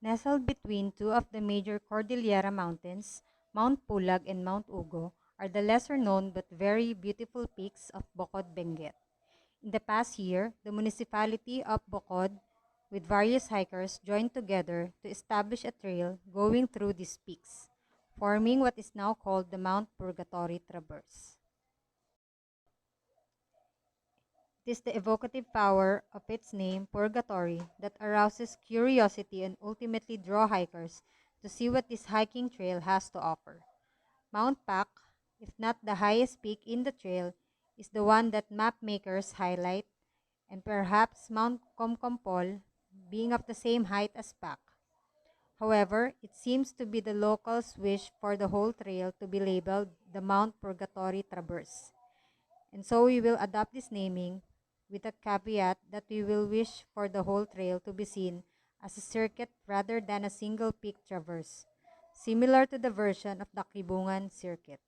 Nestled between two of the major Cordillera Mountains, Mount Pulag and Mount Ugo, are the lesser-known but very beautiful peaks of Bokod, Benguet. In the past year, the municipality of Bokod, with various hikers, joined together to establish a trail going through these peaks, forming what is now called the Mount Purgatory Traverse. It is the evocative power of its name, Purgatory, that arouses curiosity and ultimately draw hikers to see what this hiking trail has to offer. Mount Pac, if not the highest peak in the trail, is the one that map makers highlight, and perhaps Mount Comcompol being of the same height as Pac. However, it seems to be the locals' wish for the whole trail to be labeled the Mount Purgatory Traverse. And so we will adopt this naming with a caveat that we will wish for the whole trail to be seen as a circuit rather than a single peak traverse, similar to the version of the Kibungan circuit.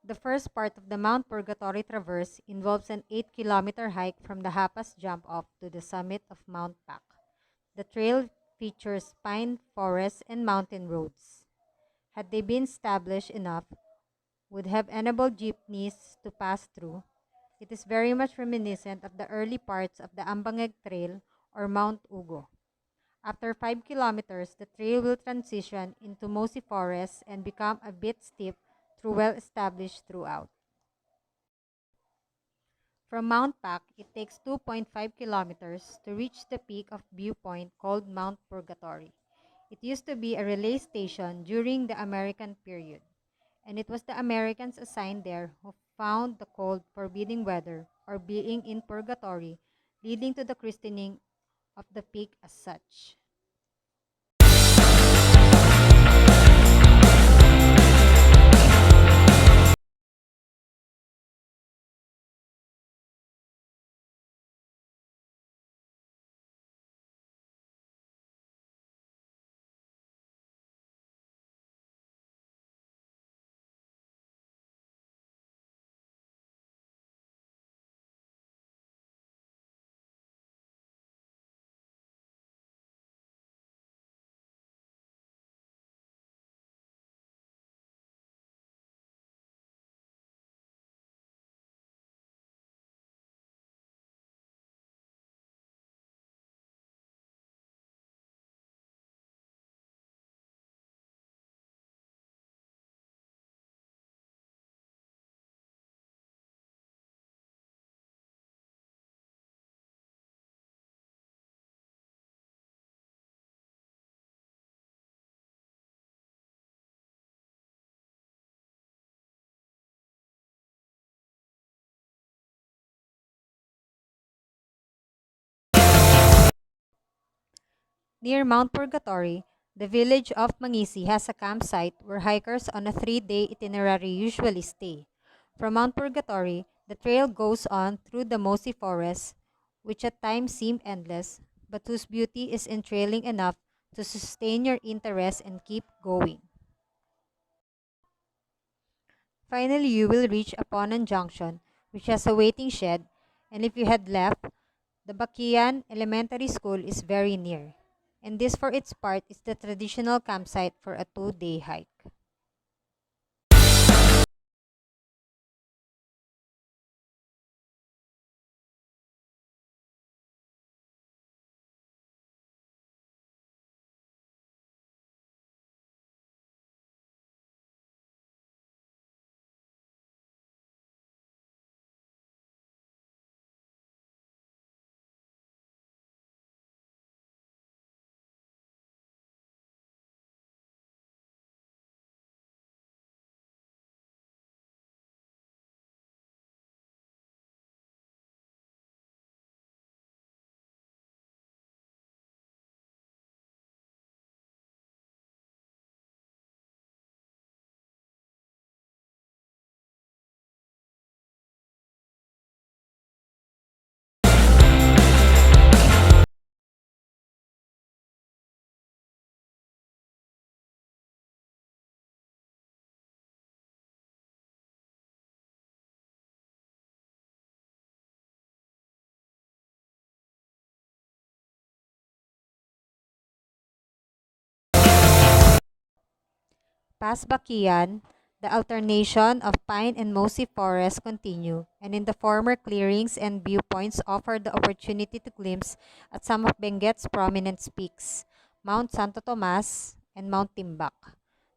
The first part of the Mount Purgatory Traverse involves an 8-kilometer hike from the Hapas jump off to the summit of Mount Pac. The trail features pine forests and mountain roads. Had they been established enough, would have enabled jeepneys to pass through. It is very much reminiscent of the early parts of the Ambangeg Trail or Mount Ugo. After 5 kilometers, the trail will transition into mossy forests and become a bit steep through well-established throughout. From Mount Pac, it takes 2.5 kilometers to reach the peak of viewpoint called Mount Purgatory. It used to be a relay station during the American period, and it was the Americans assigned there who found the cold, forbidding weather, or being in purgatory, leading to the christening of the peak as such. Near Mount Purgatory, the village of Mangisi has a campsite where hikers on a 3-day itinerary usually stay. From Mount Purgatory, the trail goes on through the mossy forests, which at times seem endless, but whose beauty is entrailing enough to sustain your interest and keep going. Finally, you will reach Aponan Junction, which has a waiting shed, and if you had left, the Bakian Elementary School is very near. and this for its part is the traditional campsite for a 2-day hike. Past Bakian, the alternation of pine and mossy forests continue, and in the former clearings and viewpoints offer the opportunity to glimpse at some of Benguet's prominent peaks, Mount Santo Tomas and Mount Timbak.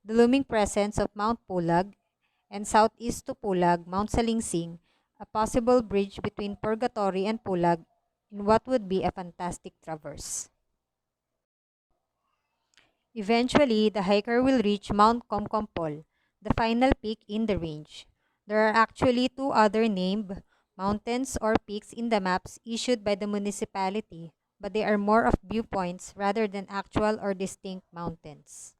The looming presence of Mount Pulag and southeast to Pulag, Mount Salingsing, a possible bridge between Purgatory and Pulag in what would be a fantastic traverse. Eventually, the hiker will reach Mount Komkompol, the final peak in the range. There are actually two other named mountains or peaks in the maps issued by the municipality, but they are more of viewpoints rather than actual or distinct mountains.